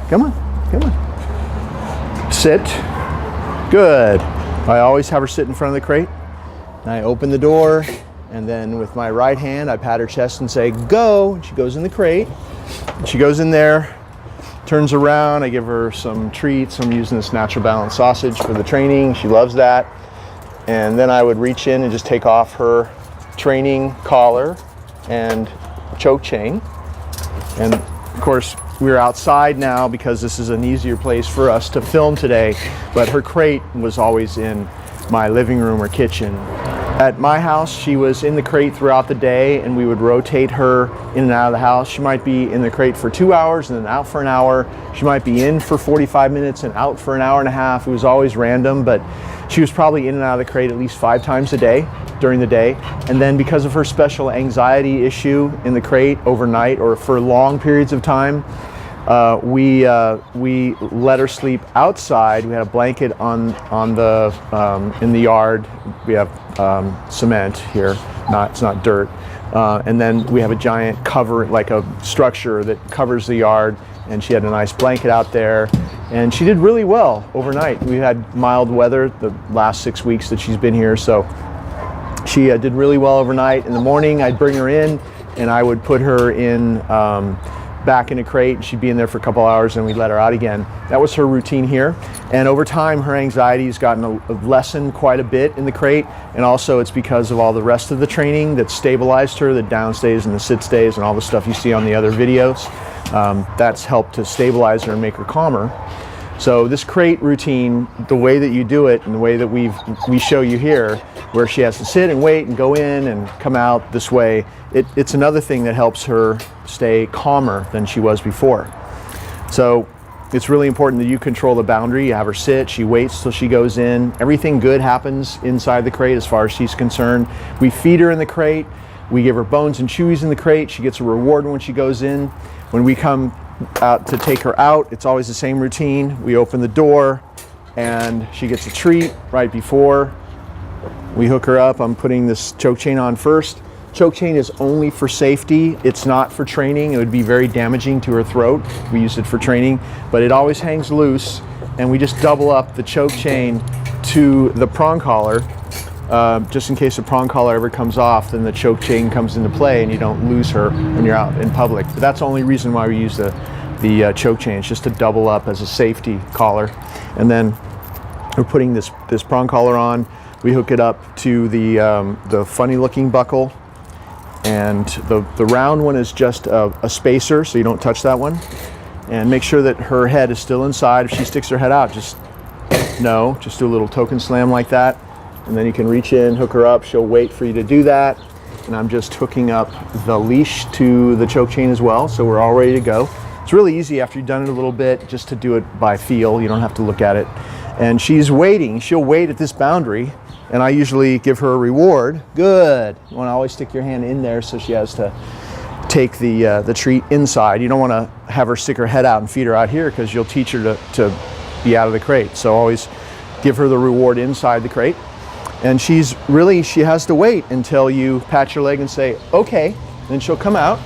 Come on, come on. Sit. Good. I always have her sit in front of the crate. And I open the door, and then with my right hand, I pat her chest and say, go. And she goes in the crate. And she goes in there, turns around. I give her some treats. I'm using this Natural Balance sausage for the training. She loves that. And then I would reach in and just take off her training collar and choke chain. And of course, we're outside now because this is an easier place for us to film today, but her crate was always in my living room or kitchen. At my house, she was in the crate throughout the day, and we would rotate her in and out of the house. She might be in the crate for 2 hours and then out for an hour. She might be in for 45 minutes and out for an hour and a half. It was always random, but she was probably in and out of the crate at least 5 times a day during the day. And then because of her special anxiety issue in the crate overnight or for long periods of time, we let her sleep outside. We had a blanket on the in the yard. We have cement here. It's not dirt. And then we have a giant cover, like a structure that covers the yard. And she had a nice blanket out there. And she did really well overnight. We had mild weather the last 6 weeks that she's been here, so she did really well overnight. In the morning, I'd bring her in, and I would put her in back in a crate, and she'd be in there for a couple hours, and we'd let her out again. That was her routine here. And over time, her anxiety has gotten lessened quite a bit in the crate, and also it's because of all the rest of the training that stabilized her, the down stays and the sit stays and all the stuff you see on the other videos. That's helped to stabilize her and make her calmer. So this crate routine, the way that you do it and the way that we show you here, where she has to sit and wait and go in and come out this way, it's another thing that helps her stay calmer than she was before. So it's really important that you control the boundary. You have her sit, she waits till she goes in. Everything good happens inside the crate as far as she's concerned. We feed her in the crate. We give her bones and chewies in the crate. She gets a reward when she goes in. When we come out to take her out, it's always the same routine. We open the door and she gets a treat right before we hook her up. I'm putting this choke chain on first. Choke chain is only for safety. It's not for training. It would be very damaging to her throat. We use it for training, but it always hangs loose, and we just double up the choke chain to the prong collar. Just in case the prong collar ever comes off, then the choke chain comes into play and you don't lose her when you're out in public. But that's the only reason why we use the choke chain. It's just to double up as a safety collar. And then we're putting this prong collar on. We hook it up to the funny looking buckle. And the round one is just a spacer, so you don't touch that one. And make sure that her head is still inside. If she sticks her head out, just do a little token slam like that. And then you can reach in, hook her up. She'll wait for you to do that. And I'm just hooking up the leash to the choke chain as well, so we're all ready to go. It's really easy after you've done it a little bit just to do it by feel. You don't have to look at it. And she's waiting. She'll wait at this boundary, and I usually give her a reward. Good. You want to always stick your hand in there so she has to take the treat inside. You don't want to have her stick her head out and feed her out here because you'll teach her to be out of the crate. So always give her the reward inside the crate. And she has to wait until you pat your leg and say, okay, then she'll come out.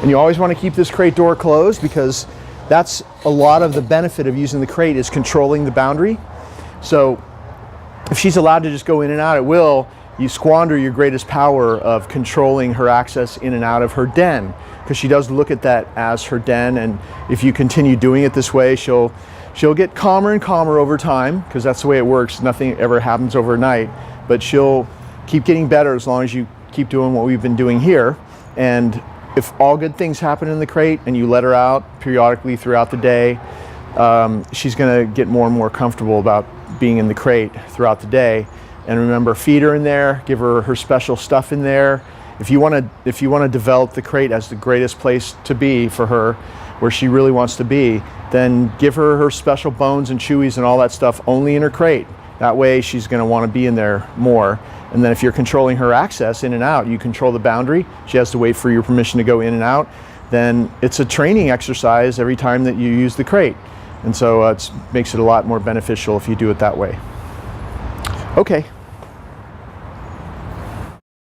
And you always want to keep this crate door closed because that's a lot of the benefit of using the crate is controlling the boundary. So if she's allowed to just go in and out, it will. You squander your greatest power of controlling her access in and out of her den, because she does look at that as her den. And if you continue doing it this way, she'll get calmer and calmer over time, because that's the way it works. Nothing ever happens overnight, but she'll keep getting better as long as you keep doing what we've been doing here. And if all good things happen in the crate and you let her out periodically throughout the day, she's going to get more and more comfortable about being in the crate throughout the day. And remember, feed her in there, give her her special stuff in there. If you want to develop the crate as the greatest place to be for her, where she really wants to be, then give her her special bones and chewies and all that stuff only in her crate. That way she's going to want to be in there more. And then if you're controlling her access in and out, you control the boundary. She has to wait for your permission to go in and out. Then it's a training exercise every time that you use the crate. And so it makes it a lot more beneficial if you do it that way. Okay.